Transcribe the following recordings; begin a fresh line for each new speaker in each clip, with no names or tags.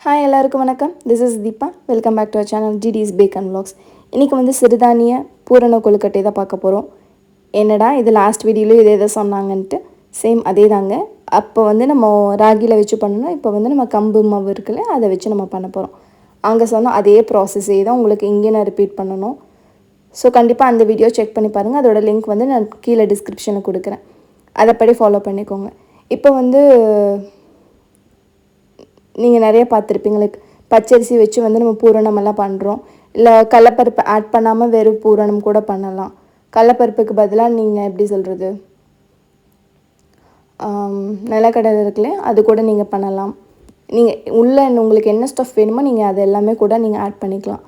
Hi எல்லாருக்கும் வணக்கம். This is Deepa. Welcome back to our channel GD's Bake and Vlogs. இன்றைக்கி வந்து சிறுதானிய பூரண கொழுக்கட்டை தான் பார்க்க போகிறோம். என்னடா இது லாஸ்ட் வீடியோவில் இதே சொன்னாங்கன்ட்டு சேம் அதே தாங்க. அப்போ வந்து நம்ம ராகியில் வச்சு பண்ணணும். இப்போ வந்து நம்ம கம்பு மாவு இருக்குல்ல, அதை வச்சு நம்ம பண்ண போகிறோம். அங்கே சொன்னால் அதே ப்ராசஸே தான் உங்களுக்கு இங்கே நான் ரிப்பீட் பண்ணணும். ஸோ கண்டிப்பாக அந்த வீடியோ செக் பண்ணி பாருங்கள். அதோட லிங்க் வந்து நான் கீழே டிஸ்கிரிப்ஷனில் கொடுக்குறேன். அதைப்படி ஃபாலோ பண்ணிக்கோங்க. இப்போ வந்து நீங்கள் நிறைய பார்த்துருப்பீங்க, லைக் பச்சரிசி வச்சு வந்து நம்ம பூரணமெல்லாம் பண்ணுறோம். இல்லை கடலப்பருப்பு ஆட் பண்ணாமல் வெறும் பூரணம் கூட பண்ணலாம். கடலப்பருப்புக்கு பதிலாக நீங்கள் எப்படி சொல்கிறது, நிலக்கடலை இருக்குல்ல, அது கூட நீங்கள் பண்ணலாம். நீங்கள் உள்ளே உங்களுக்கு என்ன ஸ்டஃப் வேணுமோ நீங்கள் அது எல்லாமே கூட நீங்கள் ஆட் பண்ணிக்கலாம்.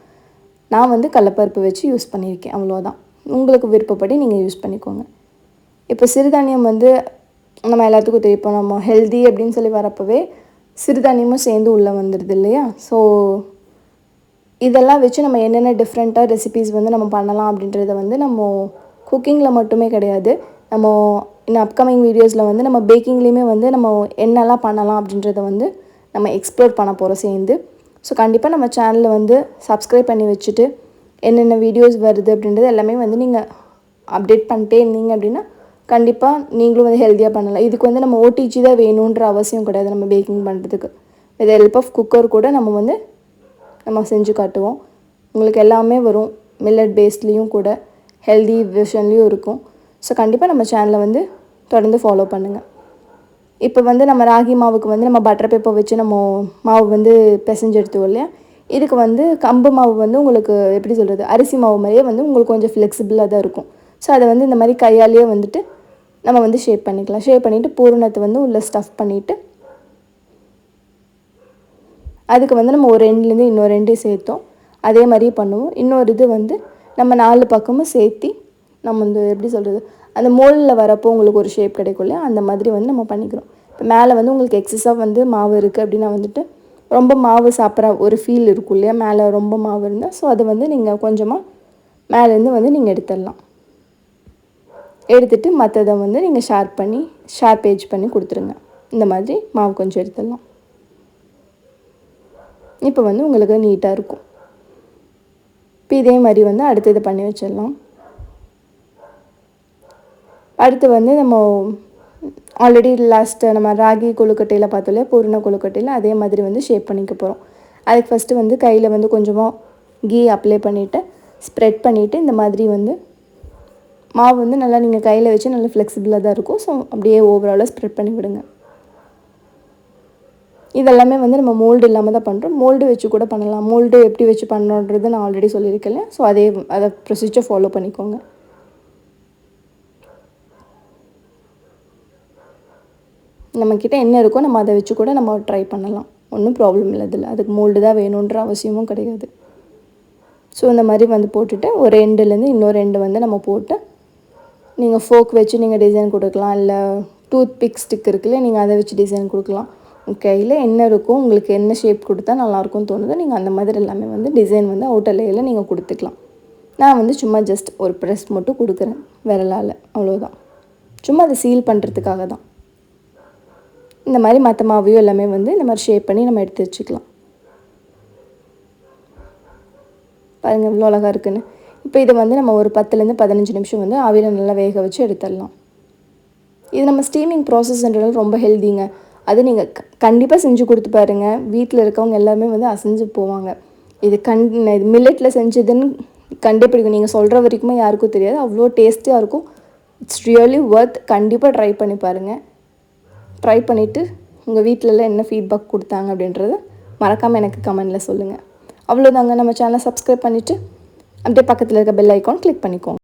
நான் வந்து கடலப்பருப்பு வச்சு யூஸ் பண்ணியிருக்கேன், அவ்வளோதான். உங்களுக்கு விருப்பப்படி நீங்கள் யூஸ் பண்ணிக்கோங்க. இப்போ சிறுதானியம் வந்து நம்ம எல்லாத்துக்கும் தெரியும். இப்போ நம்ம ஹெல்தி அப்படின்னு சொல்லி வரப்போவே சிறுதானியமும் சேர்ந்து உள்ளே வந்துடுது இல்லையா? ஸோ இதெல்லாம் வச்சு நம்ம என்னென்ன டிஃப்ரெண்ட்டாக ரெசிபீஸ் வந்து நம்ம பண்ணலாம் அப்படின்றத வந்து நம்ம குக்கிங்கில் மட்டுமே கிடையாது, நம்ம இன்னும் அப்கமிங் வீடியோஸில் வந்து நம்ம பேக்கிங்லேயுமே வந்து நம்ம என்னெல்லாம் பண்ணலாம் அப்படின்றத வந்து நம்ம எக்ஸ்ப்ளோர் பண்ண போகிறோம் சேர்ந்து. ஸோ கண்டிப்பாக நம்ம சேனலில் வந்து சப்ஸ்கிரைப் பண்ணி வச்சுட்டு என்னென்ன வீடியோஸ் வருது அப்படின்றது எல்லாமே வந்து நீங்கள் அப்டேட் பண்ணிட்டே இருந்தீங்க அப்படின்னா கண்டிப்பாக நீங்களும் வந்து ஹெல்த்தியாக பண்ணலாம். இதுக்கு வந்து நம்ம ஓடிஜி தான் வேணுன்ற அவசியம் கிடையாது. நம்ம பேக்கிங் பண்ணுறதுக்கு வித் ஹெல்ப் ஆஃப் குக்கர் கூட நம்ம செஞ்சு காட்டுவோம். உங்களுக்கு எல்லாமே வரும். மில்லட் பேஸ்ட்லேயும் கூட ஹெல்தி வெர்ஷன்லேயும் இருக்கும். ஸோ கண்டிப்பாக நம்ம சேனலை வந்து தொடர்ந்து ஃபாலோ பண்ணுங்கள். இப்போ வந்து நம்ம ராகி மாவுக்கு வந்து நம்ம பட்டர் பேப்பர் வச்சு நம்ம மாவு வந்து பிசைஞ்சு எடுத்துவோம் இல்லையா? இதுக்கு வந்து கம்பு மாவு வந்து உங்களுக்கு எப்படி சொல்கிறது, அரிசி மாவு மாதிரியே வந்து உங்களுக்கு கொஞ்சம் ஃப்ளெக்சிபிளாக தான் இருக்கும். ஸோ அதை வந்து இந்த மாதிரி கையாலேயே வந்துட்டு நம்ம வந்து ஷேப் பண்ணிக்கலாம். ஷேப் பண்ணிவிட்டு பூரணத்தை வந்து உள்ளே ஸ்டஃப் பண்ணிவிட்டு அதுக்கு வந்து நம்ம ஒரு ரெண்டுலேருந்து இன்னொரு ரெண்டு சேர்த்தோம். அதே மாதிரியே பண்ணுவோம். இன்னொரு இது வந்து நம்ம 4 பக்கமும் சேர்த்தி நம்ம வந்து எப்படி சொல்கிறது, அந்த மோல்டில் வரப்போ உங்களுக்கு ஒரு ஷேப் கிடைக்கும் இல்லையா? அந்த மாதிரி வந்து நம்ம பண்ணிக்கிறோம். இப்போ மேலே வந்து உங்களுக்கு எக்ஸஸாக வந்து மாவு இருக்குது அப்படின்னா வந்துட்டு ரொம்ப மாவு சாப்பிட்ற ஒரு ஃபீல் இருக்கும் இல்லையா? மேலே ரொம்ப மாவு இருந்தால். ஸோ அதை வந்து நீங்கள் கொஞ்சமாக மேலேருந்து வந்து நீங்கள் எடுத்துடலாம். எடுத்துகிட்டு மற்றதை வந்து நீங்கள் ஷார்ப் ஏஜ் பண்ணி கொடுத்துருங்க. இந்த மாதிரி மாவு கொஞ்சம் எடுத்துடலாம். இப்போ வந்து உங்களுக்கு நீட்டாக இருக்கும். இப்போ இதே மாதிரி வந்து அடுத்தது பண்ணி வச்சிடலாம். அடுத்து வந்து நம்ம ஆல்ரெடி லாஸ்ட்டு நம்ம ராகி கொழுக்கட்டையில் பார்த்தோம்ல, பூரண கொழுக்கட்டையில் அதே மாதிரி வந்து ஷேப் பண்ணிக்க போகிறோம். அதுக்கு ஃபஸ்ட்டு வந்து கையில் வந்து கொஞ்சமாக கீ அப்ளை பண்ணிவிட்டு ஸ்ப்ரெட் பண்ணிவிட்டு இந்த மாதிரி வந்து மாவு வந்து நல்லா நீங்கள் கையில் வச்சு நல்லா ஃப்ளெக்சிபிளாக தான் இருக்கும். ஸோ அப்படியே ஓவராலாக ஸ்ப்ரெட் பண்ணி விடுங்க. இதெல்லாமே வந்து நம்ம மோல்டு இல்லாமல் தான் பண்ணுறோம். மோல்டு வச்சு கூட பண்ணலாம். மோல்டு எப்படி வச்சு பண்ணணுன்றது நான் ஆல்ரெடி சொல்லியிருக்கேன். ஸோ அதை ப்ரொசீஜர் ஃபாலோ பண்ணிக்கோங்க. நம்மக்கிட்ட என்ன இருக்கோ நம்ம அதை வச்சு கூட நம்ம ட்ரை பண்ணலாம். ஒன்றும் ப்ராப்ளம் இல்லை. இதில் அதுக்கு மோல்டு தான் வேணுன்ற அவசியமும் கிடையாது. ஸோ இந்த மாதிரி வந்து போட்டுட்டு ஒரு எண்டுலேருந்து இன்னொரு எண்டு வந்து நம்ம போட்டு நீங்கள் ஃபோக் வச்சு நீங்கள் டிசைன் கொடுக்கலாம். இல்லை டூத் பிக் ஸ்டிக் இருக்குல்ல, நீங்கள் அதை வச்சு டிசைன் கொடுக்கலாம். உங்கள் கையில் என்ன இருக்கோ, உங்களுக்கு என்ன ஷேப் கொடுத்தா நல்லாயிருக்கும்னு தோணுதோ நீங்கள் அந்த மாதிரி எல்லாமே வந்து டிசைன் வந்து அவுட்டர் லேயரில் நீங்கள் கொடுத்துக்கலாம். நான் வந்து சும்மா ஜஸ்ட் ஒரு ப்ரெஸ் மட்டும் கொடுக்குறேன் விரலால், அவ்வளோதான். சும்மா அதை சீல் பண்ணுறதுக்காக தான். இந்த மாதிரி மற்ற மாவையும் எல்லாமே வந்து இந்த மாதிரி ஷேப் பண்ணி நம்ம எடுத்து வச்சுக்கலாம். பாருங்கள் இவ்வளோ அழகாக இருக்குன்னு. இப்போ இதை வந்து நம்ம ஒரு 10லேருந்து 15 நிமிஷம் வந்து ஆவியில் நல்லா வேக வச்சு எடுத்துடலாம். இது நம்ம ஸ்டீமிங் ப்ராசஸ்ன்றது ரொம்ப ஹெல்திங்க. அது நீங்கள் கண்டிப்பாக செஞ்சு கொடுத்து பாருங்கள். வீட்டில் இருக்கவங்க எல்லாமே வந்து அசைஞ்சு போவாங்க. இது மில்லட்டில் செஞ்சதுன்னு கண்டுபிடிக்கும். நீங்கள் சொல்கிற வரைக்குமே யாருக்கும் தெரியாது. அவ்வளோ டேஸ்ட்டாக இருக்கும். It's really worth. கண்டிப்பாக ட்ரை பண்ணி பாருங்கள். ட்ரை பண்ணிவிட்டு உங்கள் வீட்டிலலாம் என்ன ஃபீட்பேக் கொடுத்தாங்க அப்படின்றத மறக்காமல் எனக்கு கமெண்டில் சொல்லுங்கள். அவ்வளோதாங்க. நம்ம சேனலை சப்ஸ்கிரைப் பண்ணிவிட்டு அப்படியே பக்கத்தில் இருக்க பெல் ஐக்கான் கிளிக் பண்ணிக்கோங்க.